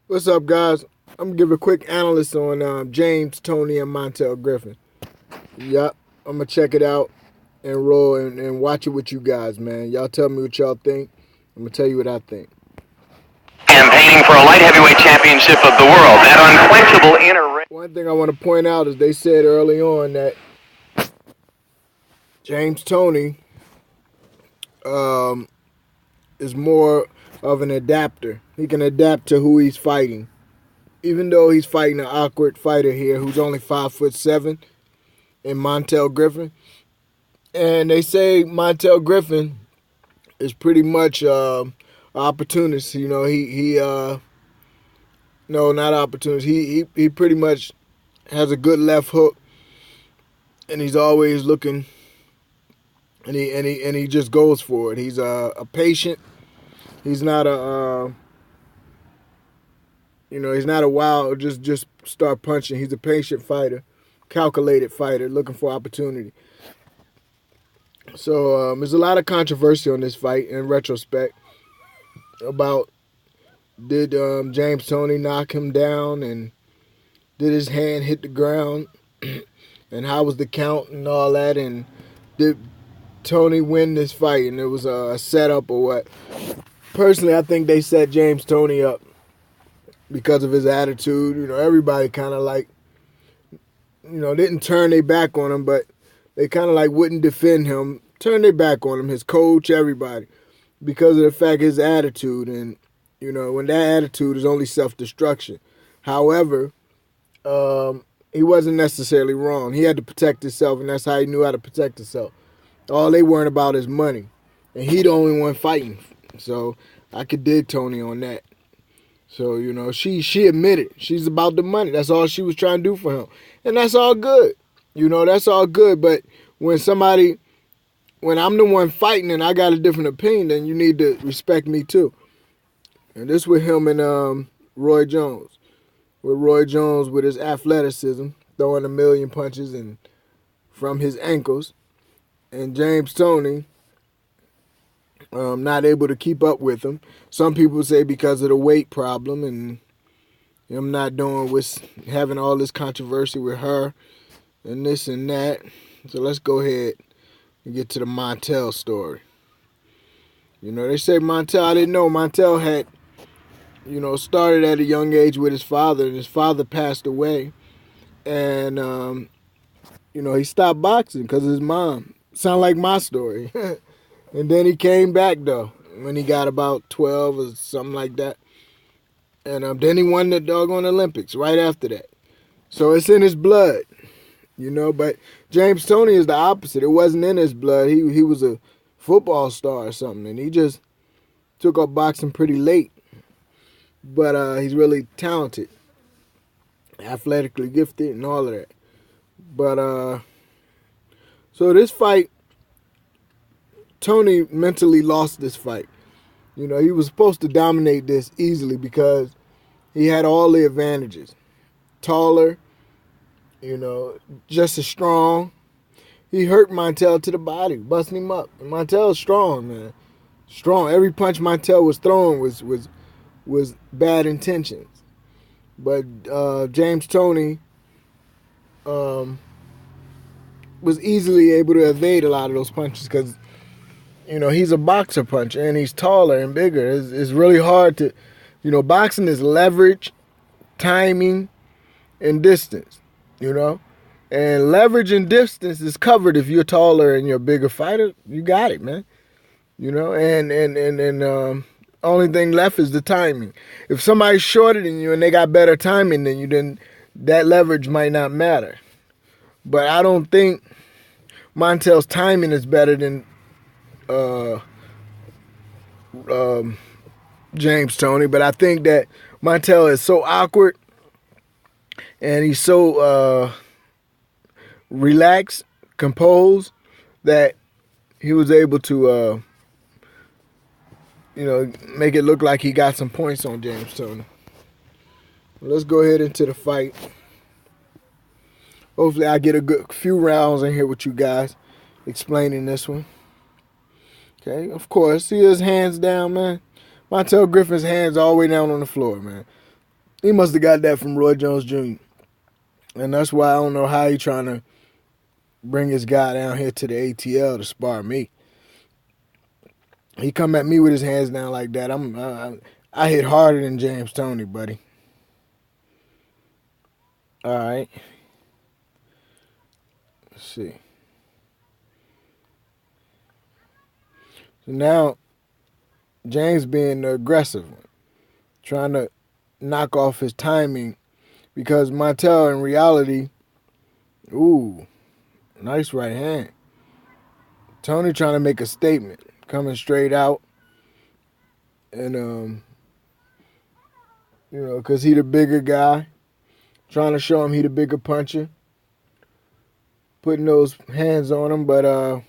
What's up, guys? I'm gonna give a quick analysis on James, Toney, and Montell Griffin. Yup, I'm gonna check it out and roll and watch it with you guys, man. Y'all tell me what y'all think. I'm gonna tell you what I think. Campaigning for a light heavyweight championship of the world. That unquenchable inner. One thing I want to point out is they said early on that James Toney um, is more of an adapter. He can adapt to who he's fighting. Even though he's fighting an awkward fighter here who's only 5'7" in Montell Griffin. And they say Montell Griffin is pretty much opportunist. You know, no, not opportunist. He pretty much has a good left hook, and he's always looking, and he just goes for it. He's a patient. He's not he's not a wild just start punching. He's a patient fighter, calculated fighter, looking for opportunity. So there's a lot of controversy on this fight in retrospect about did James Toney knock him down and did his hand hit the ground and how was the count and all that, and did Toney win this fight and it was a setup or what. Personally, I think they set James Toney up because of his attitude. You know, everybody kind of like, didn't turn their back on him, but they kind of like wouldn't defend him, turn their back on him, his coach, everybody, because of the fact his attitude. And, when that attitude is only self-destruction. However, he wasn't necessarily wrong. He had to protect himself, and that's how he knew how to protect himself. All they weren't about is money. And he the only one fighting. So I could dig Toney on that. So, she admitted she's about the money. That's all she was trying to do for him. And that's all good. That's all good. But when I'm the one fighting and I got a different opinion, then you need to respect me too. And this with him and Roy Jones. With Roy Jones with his athleticism, throwing a million punches and from his ankles. And James Toney not able to keep up with him. Some people say because of the weight problem and him not doing with having all this controversy with her and this and that. So let's go ahead and get to the Montell story. They say Montell, I didn't know Montell had, started at a young age with his father, and his father passed away. And, he stopped boxing because of his mom. Sound like my story. And then he came back, though, when he got about 12 or something like that. And then he won the doggone Olympics right after that. So it's in his blood, But James Toney is the opposite. It wasn't in his blood. He was a football star or something, and he just took up boxing pretty late. But he's really talented, athletically gifted, and all of that. But so this fight, Toney mentally lost this fight. He was supposed to dominate this easily because he had all the advantages. Taller, just as strong. He hurt Montell to the body, busting him up. And Montell's strong, man. Strong. Every punch Montell was throwing was bad intentions. But James Toney was easily able to evade a lot of those punches because he's a boxer puncher and he's taller and bigger. It's really hard to, boxing is leverage, timing, and distance, And leverage and distance is covered if you're taller and you're a bigger fighter. You got it, man. And only thing left is the timing. If somebody's shorter than you and they got better timing than you, then that leverage might not matter. But I don't think Montell's timing is better than James Toney, but I think that Montell is so awkward and he's so relaxed, composed, that he was able to make it look like he got some points on James Toney. Let's go ahead into the fight. Hopefully I get a good few rounds in here with you guys explaining this one. Okay, of course, see his hands down, man. Montell Griffin's hands all the way down on the floor, man. He must have got that from Roy Jones Jr. And that's why I don't know how he trying to bring his guy down here to the ATL to spar me. He come at me with his hands down like that. I hit harder than James Toney, buddy. All right. Let's see. So now, James being the aggressive one, trying to knock off his timing, because Montell in reality, ooh, nice right hand. Toney trying to make a statement, coming straight out, and because he the bigger guy, trying to show him he the bigger puncher, putting those hands on him, but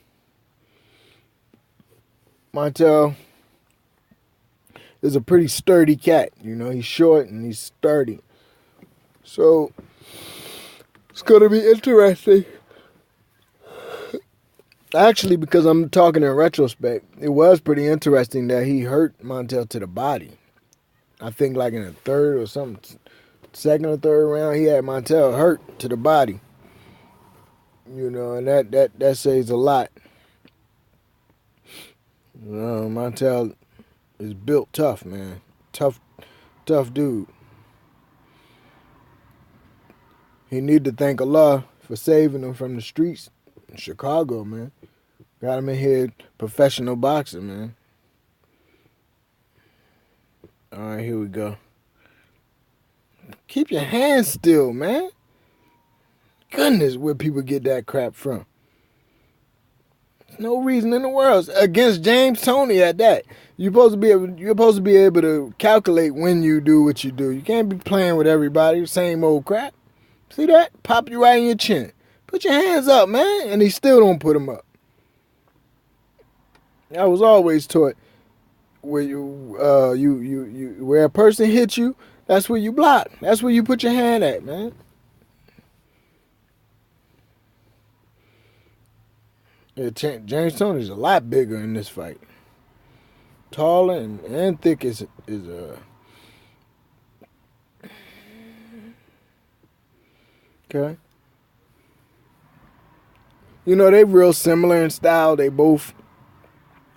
Montell is a pretty sturdy cat. He's short and he's sturdy. So it's going to be interesting. Actually, because I'm talking in retrospect, it was pretty interesting that he hurt Montell to the body. I think like in the third or something, second or third round, he had Montell hurt to the body. And that says a lot. Montell is built tough, man. Tough dude. He need to thank Allah for saving him from the streets in Chicago, man. Got him in here professional boxing, man. All right, here we go. Keep your hands still, man. Goodness, where people get that crap from. There's no reason in the world against James Toney at that. You're supposed to be able to calculate when you do what you do. You can't be playing with everybody, same old crap. See that? Pop you right in your chin. Put your hands up, man. And he still don't put them up. I was always taught where where a person hits you, that's where you block. That's where you put your hand at, man. Yeah, James Toney's a lot bigger in this fight. Taller and thick is okay. They real similar in style. They both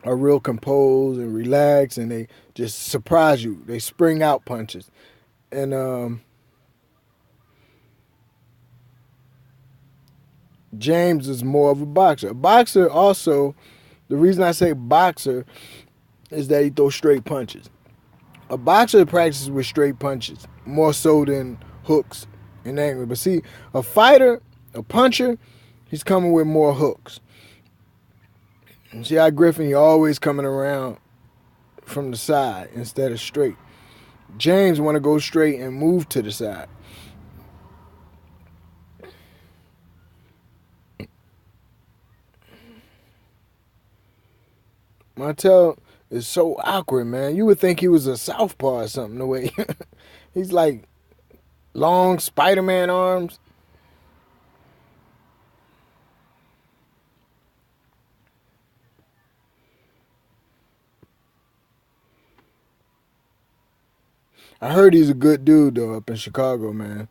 are real composed and relaxed, and they just surprise you. They spring out punches. And James is more of a boxer. A boxer also, the reason I say boxer is that he throws straight punches. A boxer practices with straight punches more so than hooks and angles. But see, a fighter, a puncher, he's coming with more hooks. And see how Griffin, he always coming around from the side instead of straight. James want to go straight and move to the side. Montell is so awkward, man. You would think he was a southpaw or something, the way he's like long Spider-Man arms. I heard he's a good dude, though, up in Chicago, man.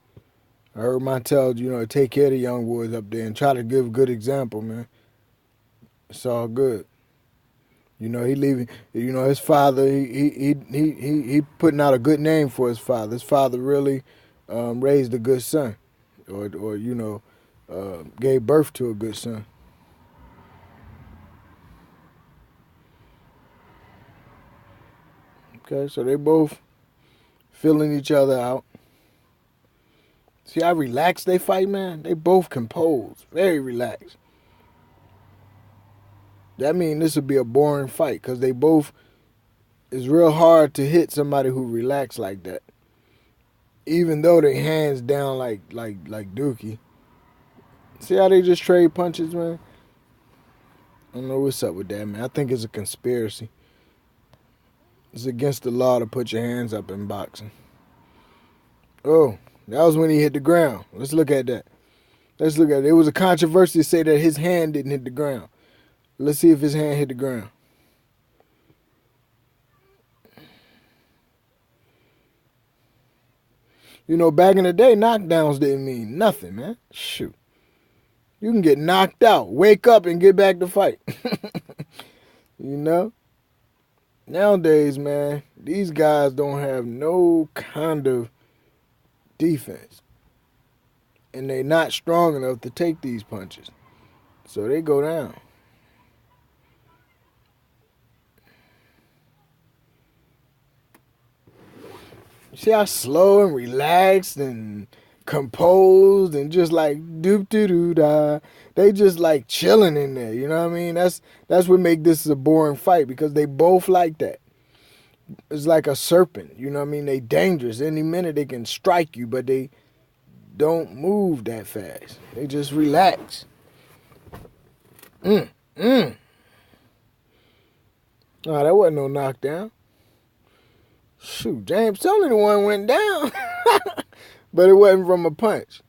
I heard Montell, take care of the young boys up there and try to give a good example, man. It's all good. He leaving. His father. He putting out a good name for his father. His father really raised a good son, or gave birth to a good son. Okay, so they both filling each other out. See how relaxed they fight, man? They both composed, very relaxed. That means this would be a boring fight because they both, it's real hard to hit somebody who relax like that. Even though they hands down like Dookie. See how they just trade punches, man? I don't know what's up with that, man. I think it's a conspiracy. It's against the law to put your hands up in boxing. Oh, that was when he hit the ground. Let's look at that. It was a controversy to say that his hand didn't hit the ground. Let's see if his hand hit the ground. You know, back in the day, knockdowns didn't mean nothing, man. Shoot. You can get knocked out, wake up, and get back to fight. You know? Nowadays, man, these guys don't have no kind of defense. And they're not strong enough to take these punches. So they go down. You see how slow and relaxed and composed and just like doop-doo-doo-da. They just like chilling in there, you know what I mean? That's what make this a boring fight, because they both like that. It's like a serpent, you know what I mean? They dangerous. Any minute they can strike you, but they don't move that fast. They just relax. Oh, that wasn't no knockdown. Shoot, James Toney the one went down. But it wasn't from a punch.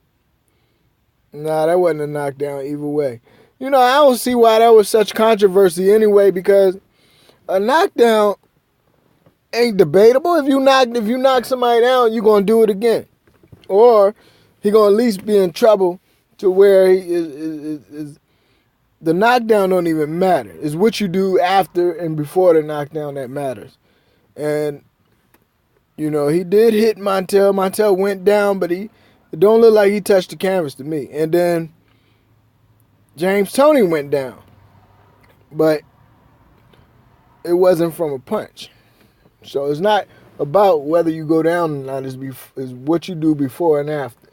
Nah, that wasn't a knockdown either way. You know, I don't see why that was such controversy anyway, because a knockdown ain't debatable. If you knock somebody down, you're gonna do it again. Or he gonna at least be in trouble to where he is the knockdown don't even matter. It's what you do after and before the knockdown that matters. And you know, he did hit Montell. Montell went down, but it don't look like he touched the canvas to me. And then James Toney went down. But it wasn't from a punch. So it's not about whether you go down or not. It's what you do before and after.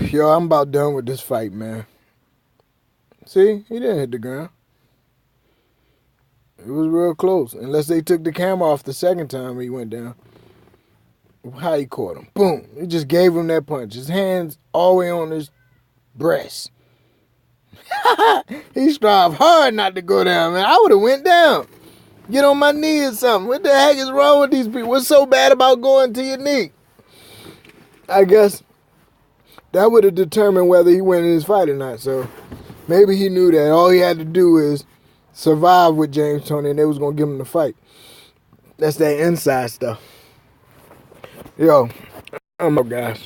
Yo, I'm about done with this fight, man. See? He didn't hit the ground. It was real close. Unless they took the camera off the second time he went down. How he caught him. Boom. He just gave him that punch. His hands all the way on his breast. He strived hard not to go down, man. I would have went down. Get on my knee or something. What the heck is wrong with these people? What's so bad about going to your knee? I guess that would have determined whether he went in his fight or not. So maybe he knew that all he had to do is survive with James Toney and they was going to give him the fight. That's that inside stuff. Yo, I'm up, guys.